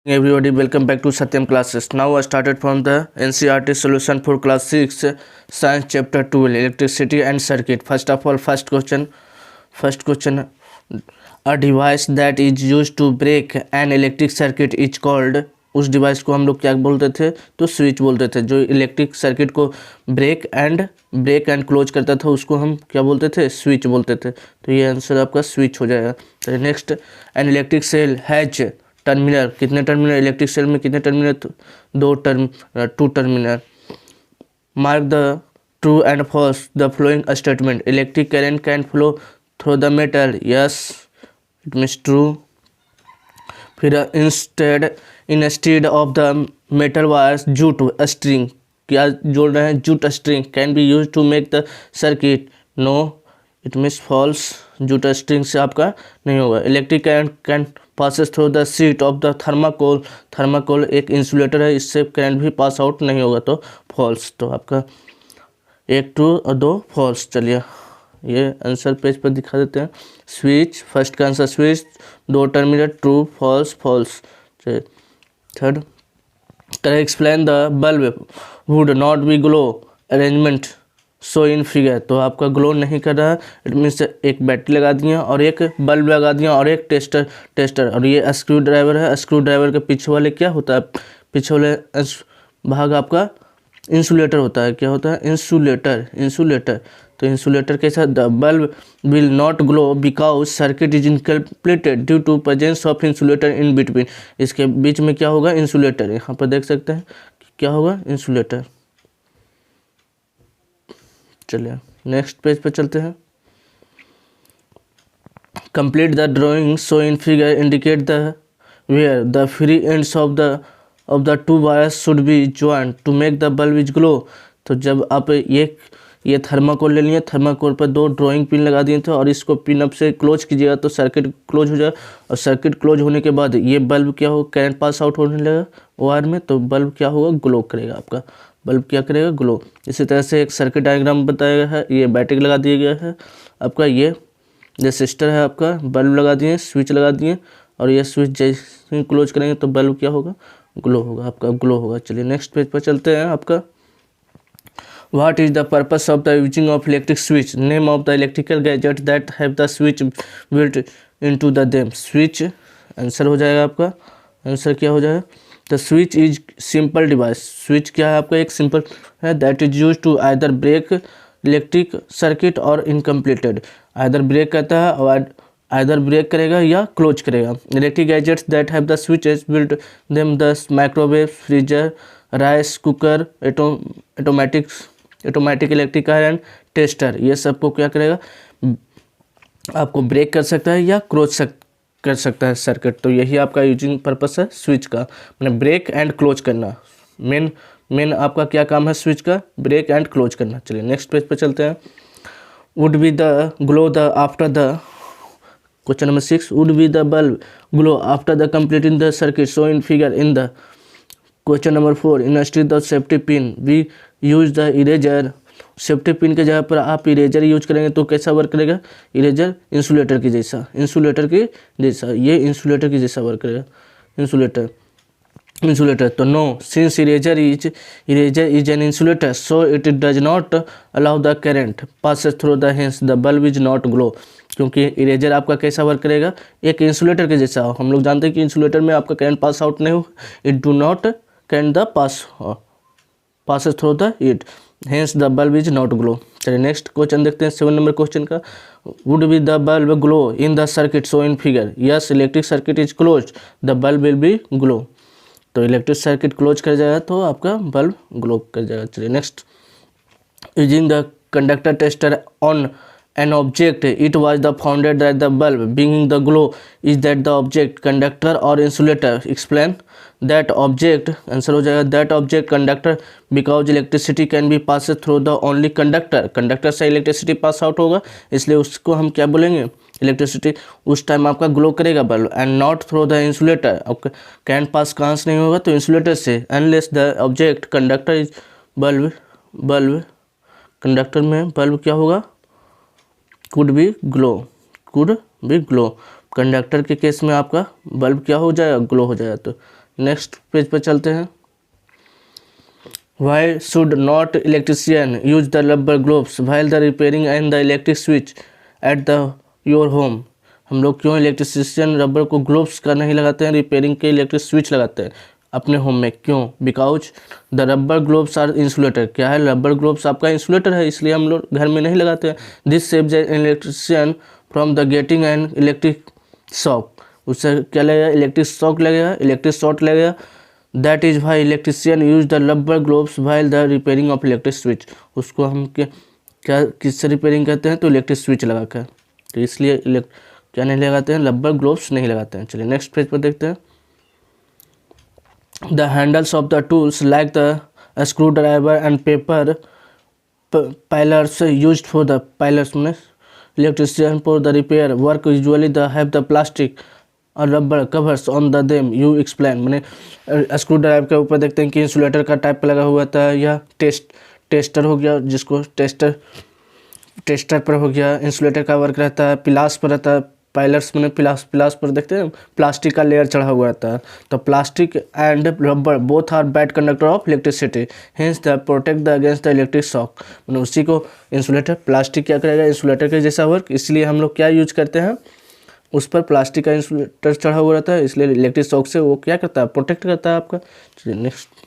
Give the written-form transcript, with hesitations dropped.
Everybody, welcome back to Satyam classes. Now I started from the NCERT solution for class 6 science chapter 12 electricity and circuit. First of all, first question, a device that is used to break an electric circuit is called, उस device को हम लोग क्या बोलते थे? तो switch बोलते थे। जो इलेक्ट्रिक सर्किट को ब्रेक एंड क्लोज करता था उसको हम क्या बोलते थे? स्विच बोलते थे। तो ये आंसर आपका स्विच हो जाएगा। तो next, an electric cell has terminal, कितने टर्मिनल? इलेक्ट्रिक सेल में कितने terminal? Two terminal. Mark the true and false the following statement, electric current can flow through the metal, yes it means true. फिर instead of the metal wires jute string, क्या जोड़ रहे हैं? Jute string can be use to make the circuit, no it means false. Jute string से आपका नहीं होगा। Electric current can passes through the sheet of the thermocol, thermocol एक insulator है, इससे करंट भी पास आउट नहीं होगा, तो फॉल्स। तो आपका 1 ट्रू और 2 फॉल्स। चलिए ये आंसर पेज पर दिखा देते हैं। स्विच, फर्स्ट का answer switch, 2 terminal, true false false. Third, can explain the bulb would not be glow arrangement so in figure, तो आपका ग्लो नहीं कर रहा है, इट मीन्स एक बैटरी लगा दिया और एक बल्ब लगा दिया और एक टेस्टर और ये स्क्रू ड्राइवर है। स्क्रू ड्राइवर के पीछे वाले क्या होता है? पीछे वाले भाग आपका इंसुलेटर होता है। क्या होता है? इंसुलेटर। तो इंसुलेटर के साथ the bulb will not glow because circuit is incompleted due to presence of insulator in between, इसके बीच में क्या होगा? इंसुलेटर। यहाँ पर देख सकते हैं क्या होगा? इंसुलेटर। चलिए नेक्स्ट पेज पे चलते हैं। Complete the drawing so in figure indicate the where the free ends of the two wires should be joint to make the bulb is glow. तो जब आप ये थर्माकोल ले लिए, थर्माकोल पर 2 ड्राइंग पिन लगा दिए थे और इसको पिन अप से क्लोज कीजिएगा तो सर्किट क्लोज हो जाएगा। और सर्किट क्लोज होने के बाद ये बल्ब क्या होगा? करंट पास आउट होने लगेगा वायर में, तो बल्ब क्या होगा? ग्लो करेगा। आपका बल्ब क्या करेगा? ग्लो। इसी तरह से एक सर्किट डायग्राम बताया गया है। ये बैटरी लगा दिया गया है आपका, ये रेसिस्टर है आपका, बल्ब लगा दिए, स्विच लगा दिए और ये स्विच जैसे क्लोज करेंगे तो बल्ब क्या होगा? ग्लो होगा। आपका ग्लो होगा। चलिए नेक्स्ट पेज पर चलते हैं। आपका what is the purpose of the using of electric switch, name of the electrical gadget that have the switch built into the them. Switch answer हो जाएगा आपका। आंसर क्या हो जाएगा? The switch is simple device, switch क्या है आपका? एक सिंपल है that is use to either break electric circuit और इनकम्प्लीटेड, आइदर ब्रेक करता है और आइदर ब्रेक करेगा या क्लोज करेगा। Electric gadgets that have the switches built them the microwave, freezer, rice cooker, automatic electric iron, tester, ये सबको क्या करेगा? आपको ब्रेक कर सकता है या क्लोज कर सकता है सर्किट। तो यही आपका यूजिंग पर्पस है स्विच का, मैंने ब्रेक एंड क्लोज करना। मेन आपका क्या काम है स्विच का? ब्रेक एंड क्लोज करना। चलिए नेक्स्ट पेज पे चलते हैं। Would be the glow the after the, question number 6, would be the bulb glow after the completing the circuit so in figure in the. Question number 4, instead the safety pin we use the eraser, safety pin के जगह पर आप eraser use करेंगे तो कैसा work करेगा? Eraser insulator की जैसा, ये इंसुलेटर की जैसा वर्क करेगा। इंसुलेटर तो no, since eraser is an insulator so it does not allow the current passes through the, hence the bulb is not glow. क्योंकि इरेजर आपका कैसा वर्क करेगा? एक इंसुलेटर के जैसा। हम लोग जानते हैं कि इंसुलेटर में आपका करंट पास आउट नहीं हो, it do not current the passes through the it, hence the bulb is not glow। चलिए नेक्स्ट क्वेश्चन देखते हैं 7 नंबर क्वेश्चन का। Would be the bulb glow in the circuit so in figure, yes electric circuit is close the bulb will be glow. तो electric circuit close कर जाएगा तो आपका bulb glow कर जाएगा। चलिए next, using the conductor tester on an object it was the founded that the bulb being the glow is that the object conductor or insulator, explain that object। Answer हो जाएगा that object conductor because electricity can be passed through the only conductor से electricity pass out होगा, इसलिए उसको हम क्या बोलेंगे? Electricity. उस टाइम आपका ग्लो करेगा bulb, and not through the insulator, आपका करंट पास कहाँ से नहीं होगा? तो इंसुलेटर से। Unless the object conductor is bulb conductor में बल्ब क्या होगा? Could be glow. कंडक्टर के केस में आपका बल्ब क्या हो जाएगा? ग्लो हो जाएगा। तो नेक्स्ट पेज पर चलते हैं। Why should not electrician use the rubber gloves while the repairing and the electric switch at the your home? हम लोग क्यों इलेक्ट्रिशियन रबर को ग्लोव्स का नहीं लगाते हैं, रिपेयरिंग के इलेक्ट्रिक स्विच लगाते हैं अपने होम में? क्यों? Because the rubber gloves are insulator. क्या है? रबर ग्लोव्स आपका इंसुलेटर है, इसलिए हम लोग घर में नहीं लगाते हैं। This saves the electrician from the getting an electric shock. उससे क्या लगेगा? इलेक्ट्रिक शॉक लगेगा, इलेक्ट्रिक शॉर्ट लगेगा। That is why electrician use the rubber gloves while the repairing of electric switch. उसको हम क्या किससे रिपेयरिंग करते हैं? तो इलेक्ट्रिक स्विच लगा कर। तो इसलिए क्या नहीं लगाते हैं? रबर ग्लोव्स नहीं लगाते हैं। चलिए नेक्स्ट पेज पर देखते हैं। The handles of the tools like the screwdriver and paper pliers use for the pliers में electrician for the repair work usually the have the plastic और rubber covers on the them you explain. मैंने screwdriver के ऊपर देखते हैं कि insulator का type लगा हुआ था, या टेस्टर हो गया, जिसको टेस्टर पर हो गया, इंसुलेटर का वर्क रहता है, पिलास पर रहता है, पाइलर्स में पिलास पर देखते हैं प्लास्टिक का लेयर चढ़ा हुआ रहता है। तो plastic and rubber both are bad conductor of electricity, hence the protect the against the electric shock. मैंने उसी को इंसुलेटर, प्लास्टिक क्या करेगा? इंसुलेटर के जैसा वर्क, इसलिए हम लोग क्या यूज करते हैं? उस पर प्लास्टिक का इंसुलेटर चढ़ा हुआ रहता है, इसलिए इलेक्ट्रिक शॉक से वो क्या करता है? प्रोटेक्ट करता है आपका। चलिए नेक्स्ट